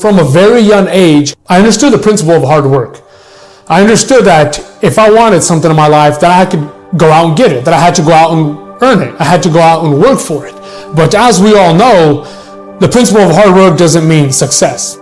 From a very young age, I understood the principle of hard work. I understood that if I wanted something in my life, that I could go out and get it, that I had to go out and earn it. I had to go out and work for it. But as we all know, the principle of hard work doesn't mean success.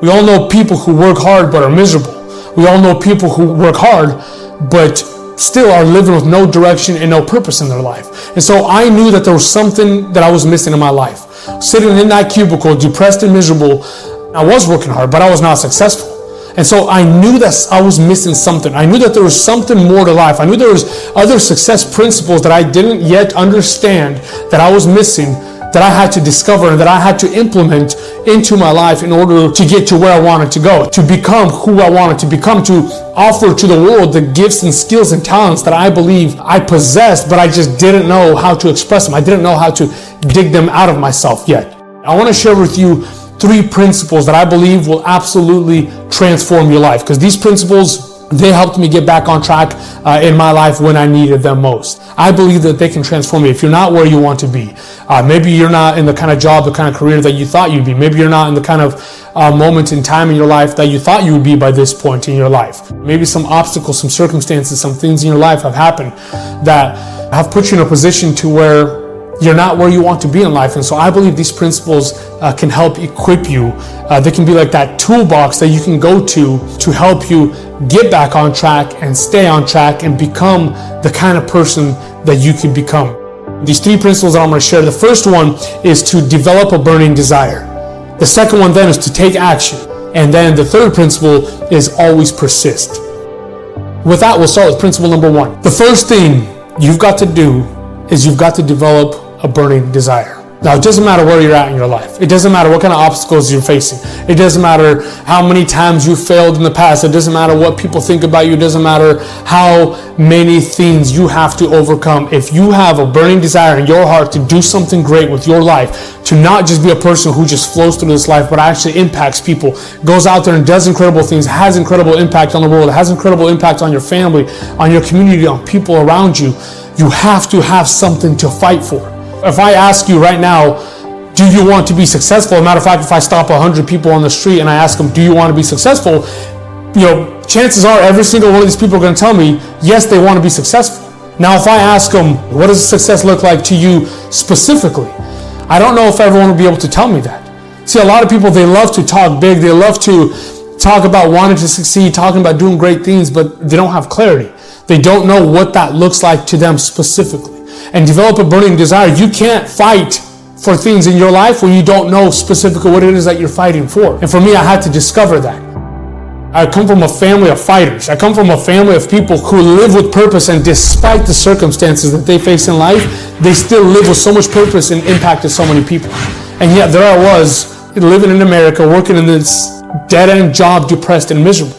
We all know people who work hard but are miserable. We all know people who work hard but still are living with no direction and no purpose in their life. And so I knew that there was something that I was missing in my life. Sitting in that cubicle, depressed and miserable, I was working hard, but I was not successful. And so I knew that I was missing something. I knew that there was something more to life. I knew there was other success principles that I didn't yet understand that I was missing, that I had to discover and that I had to implement into my life in order to get to where I wanted to go, to become who I wanted to become, to offer to the world the gifts and skills and talents that I believe I possessed, but I just didn't know how to express them. I didn't know how to dig them out of myself yet. I want to share with you 3 principles that I believe will absolutely transform your life, because these principles, they helped me get back on track in my life when I needed them most. I believe that they can transform you. If you're not where you want to be, maybe you're not in the kind of job, the kind of career that you thought you'd be. Maybe you're not in the kind of moment in time in your life that you thought you would be by this point in your life. Maybe some obstacles, some circumstances, some things in your life have happened that have put you in a position to where you're not where you want to be in life. And so I believe these principles can help equip you. They can be like that toolbox that you can go to help you get back on track and stay on track and become the kind of person that you can become. These 3 principles that I'm going to share. The first one is to develop a burning desire. The second one then is to take action. And then the third principle is always persist. With that, we'll start with principle number 1. The first thing you've got to do is you've got to develop a burning desire. Now, it doesn't matter where you're at in your life. It doesn't matter what kind of obstacles you're facing. It doesn't matter how many times you failed in the past. It doesn't matter what people think about you. It doesn't matter how many things you have to overcome. If you have a burning desire in your heart to do something great with your life, to not just be a person who just flows through this life, but actually impacts people, goes out there and does incredible things, has incredible impact on the world, has incredible impact on your family, on your community, on people around you, you have to have something to fight for. If I ask you right now, do you want to be successful? As a matter of fact, if I stop 100 people on the street and I ask them, do you want to be successful? Chances are every single one of these people are going to tell me, yes, they want to be successful. Now, if I ask them, what does success look like to you specifically? I don't know if everyone will be able to tell me that. See, a lot of people, they love to talk big. They love to talk about wanting to succeed, talking about doing great things, but they don't have clarity. They don't know what that looks like to them specifically. And develop a burning desire. You can't fight for things in your life when you don't know specifically what it is that you're fighting for. And for me, I had to discover that. I come from a family of fighters. I come from a family of people who live with purpose, and despite the circumstances that they face in life, they still live with so much purpose and impacted so many people. And yet there I was, living in America, working in this dead-end job, depressed and miserable.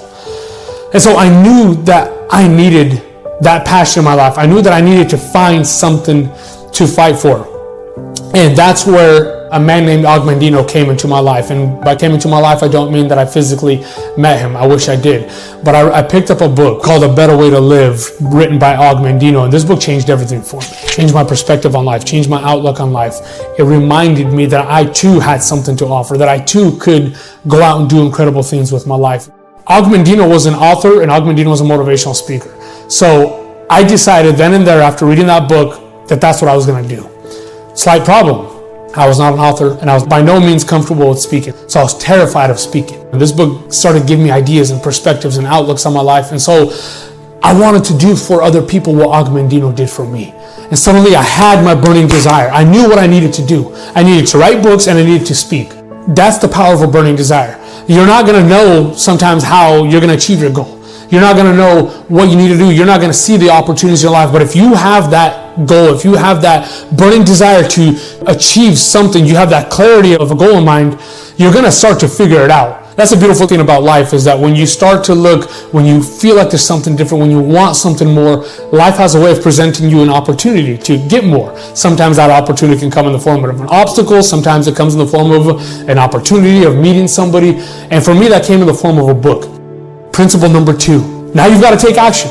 And so I knew that I needed that passion in my life. I knew that I needed to find something to fight for. And that's where a man named Augmendino came into my life. And by came into my life, I don't mean that I physically met him. I wish I did. But I picked up a book called A Better Way to Live, written by Augmendino. And this book changed everything for me. Changed my perspective on life, changed my outlook on life. It reminded me that I too had something to offer, that I too could go out and do incredible things with my life. Augmendino was an author, and Augmendino was a motivational speaker. So I decided then and there, after reading that book, that that's what I was going to do. Slight problem. I was not an author, and I was by no means comfortable with speaking. So I was terrified of speaking. And this book started giving me ideas and perspectives and outlooks on my life. And so I wanted to do for other people what Augmendino did for me. And suddenly I had my burning desire. I knew what I needed to do. I needed to write books and I needed to speak. That's the power of a burning desire. You're not going to know sometimes how you're going to achieve your goal. You're not going to know what you need to do. You're not going to see the opportunities in your life. But if you have that goal, if you have that burning desire to achieve something, you have that clarity of a goal in mind, you're going to start to figure it out. That's the beautiful thing about life, is that when you start to look, when you feel like there's something different, when you want something more, life has a way of presenting you an opportunity to get more. Sometimes that opportunity can come in the form of an obstacle. Sometimes it comes in the form of an opportunity of meeting somebody. And for me, that came in the form of a book. Principle number 2. Now you've got to take action.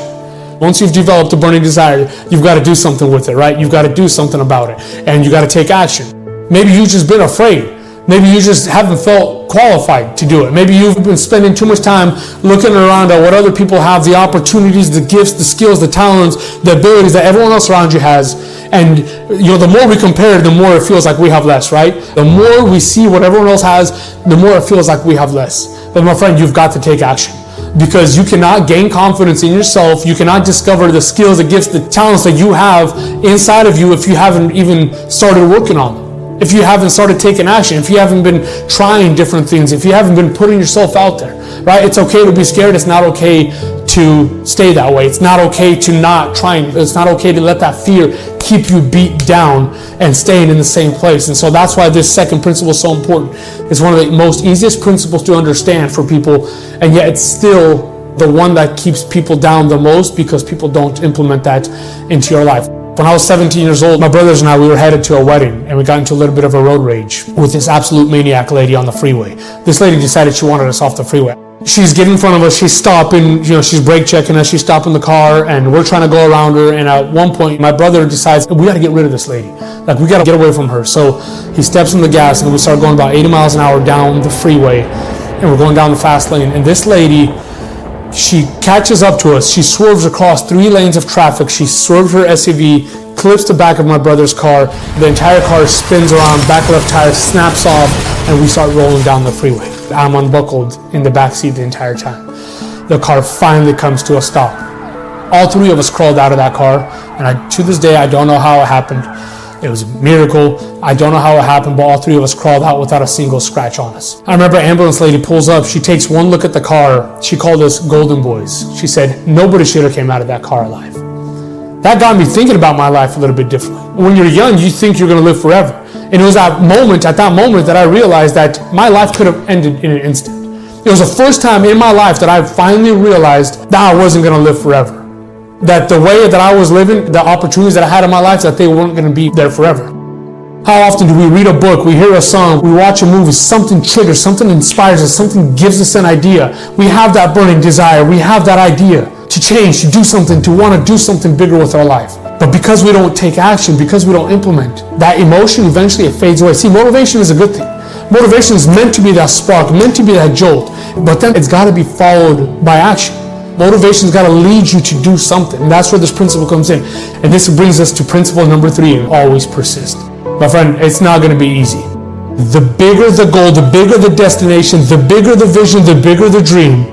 Once you've developed a burning desire, you've got to do something with it, right? You've got to do something about it, and you got to take action. Maybe you've just been afraid. Maybe you just haven't felt qualified to do it. Maybe you've been spending too much time looking around at what other people have, the opportunities, the gifts, the skills, the talents, the abilities that everyone else around you has. And the more we compare, the more it feels like we have less, right? The more we see what everyone else has, the more it feels like we have less. But my friend, you've got to take action, because you cannot gain confidence in yourself. You cannot discover the skills, the gifts, the talents that you have inside of you if you haven't even started working on them. If you haven't started taking action, if you haven't been trying different things, if you haven't been putting yourself out there, right? It's okay to be scared. It's not okay to stay that way. It's not okay to not trying. It's not okay to let that fear keep you beat down and staying in the same place. And so that's why this second principle is so important. It's one of the most easiest principles to understand for people, and yet it's still the one that keeps people down the most, because people don't implement that into your life. When I was 17 years old, my brothers and I, we were headed to a wedding, and we got into a little bit of a road rage with this absolute maniac lady on the freeway. This lady decided she wanted us off the freeway. She's getting in front of us, she's stopping, she's brake checking us, she's stopping the car, and we're trying to go around her. And at one point, my brother decides, we got to get rid of this lady. Like, we got to get away from her. So he steps on the gas, and we start going about 80 miles an hour down the freeway, and we're going down the fast lane. And this lady, she catches up to us. She swerves across 3 lanes of traffic. She swerves her SUV, clips the back of my brother's car. The entire car spins around, back left tire snaps off, and we start rolling down the freeway. I'm unbuckled in the back seat the entire time. The car finally comes to a stop. All 3 of us crawled out of that car, and to this day, I don't know how it happened. It was a miracle. I don't know how it happened, but all 3 of us crawled out without a single scratch on us. I remember ambulance lady pulls up. She takes one look at the car. She called us golden boys. She said, nobody should have came out of that car alive. That got me thinking about my life a little bit differently. When you're young, you think you're going to live forever. And it was at that moment that I realized that my life could have ended in an instant. It was the first time in my life that I finally realized that I wasn't going to live forever. That the way that I was living, the opportunities that I had in my life, that they weren't going to be there forever. How often do we read a book, we hear a song, we watch a movie, something triggers, something inspires us, something gives us an idea. We have that burning desire, we have that idea to change, to do something, to want to do something bigger with our life. But because we don't take action, because we don't implement, that emotion, eventually it fades away. See, motivation is a good thing. Motivation is meant to be that spark, meant to be that jolt, but then it's got to be followed by action. Motivation's got to lead you to do something. And that's where this principle comes in. And this brings us to principle number 3, always persist. My friend, it's not going to be easy. The bigger the goal, the bigger the destination, the bigger the vision, the bigger the dream,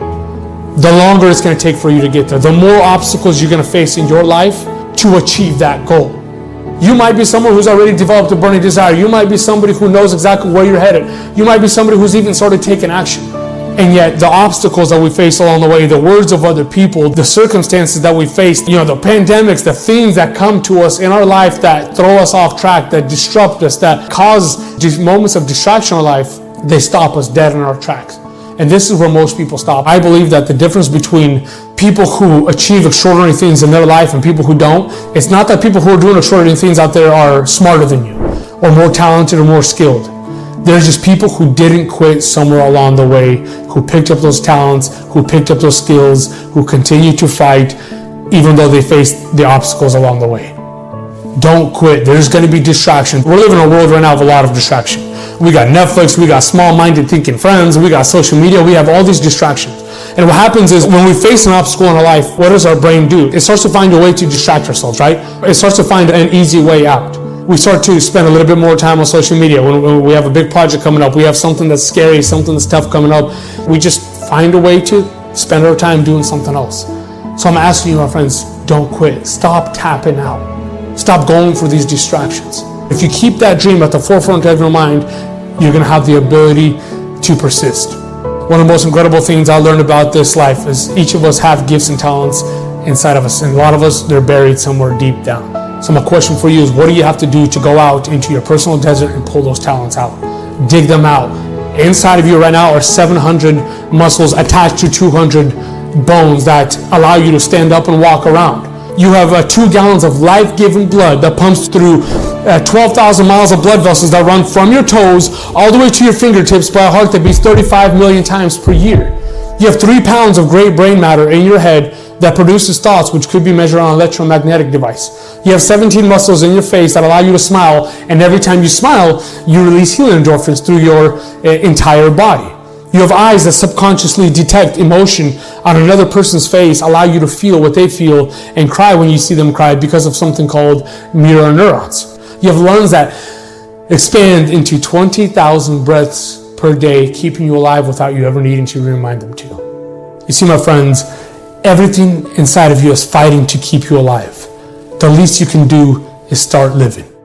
the longer it's going to take for you to get there. The more obstacles you're going to face in your life to achieve that goal. You might be someone who's already developed a burning desire. You might be somebody who knows exactly where you're headed. You might be somebody who's even started taking action. And yet the obstacles that we face along the way, the words of other people, the circumstances that we face, the pandemics, the things that come to us in our life that throw us off track, that disrupt us, that cause moments of distraction in our life, they stop us dead in our tracks. And this is where most people stop. I believe that the difference between people who achieve extraordinary things in their life and people who don't, it's not that people who are doing extraordinary things out there are smarter than you or more talented or more skilled. There's just people who didn't quit somewhere along the way, who picked up those talents, who picked up those skills, who continue to fight, even though they faced the obstacles along the way. Don't quit. There's going to be distraction. We're living in a world right now of a lot of distraction. We got Netflix, we got small-minded thinking friends, we got social media, we have all these distractions. And what happens is when we face an obstacle in our life, what does our brain do? It starts to find a way to distract ourselves, right? It starts to find an easy way out. We start to spend a little bit more time on social media. When we have a big project coming up, we have something that's scary, something that's tough coming up, we just find a way to spend our time doing something else. So I'm asking you, my friends, don't quit. Stop tapping out. Stop going for these distractions. If you keep that dream at the forefront of your mind, you're going to have the ability to persist. One of the most incredible things I learned about this life is each of us have gifts and talents inside of us. And a lot of us, they're buried somewhere deep down. So my question for you is, what do you have to do to go out into your personal desert and pull those talents out? Dig them out. Inside of you right now are 700 muscles attached to 200 bones that allow you to stand up and walk around. You have 2 gallons of life-giving blood that pumps through 12,000 miles of blood vessels that run from your toes all the way to your fingertips by a heart that beats 35 million times per year. You have 3 pounds of great brain matter in your head that produces thoughts which could be measured on an electromagnetic device. You have 17 muscles in your face that allow you to smile, and every time you smile, you release healing endorphins through your entire body. You have eyes that subconsciously detect emotion on another person's face, allow you to feel what they feel, and cry when you see them cry because of something called mirror neurons. You have lungs that expand into 20,000 breaths per day, keeping you alive without you ever needing to remind them to. You see, my friends, everything inside of you is fighting to keep you alive. The least you can do is start living.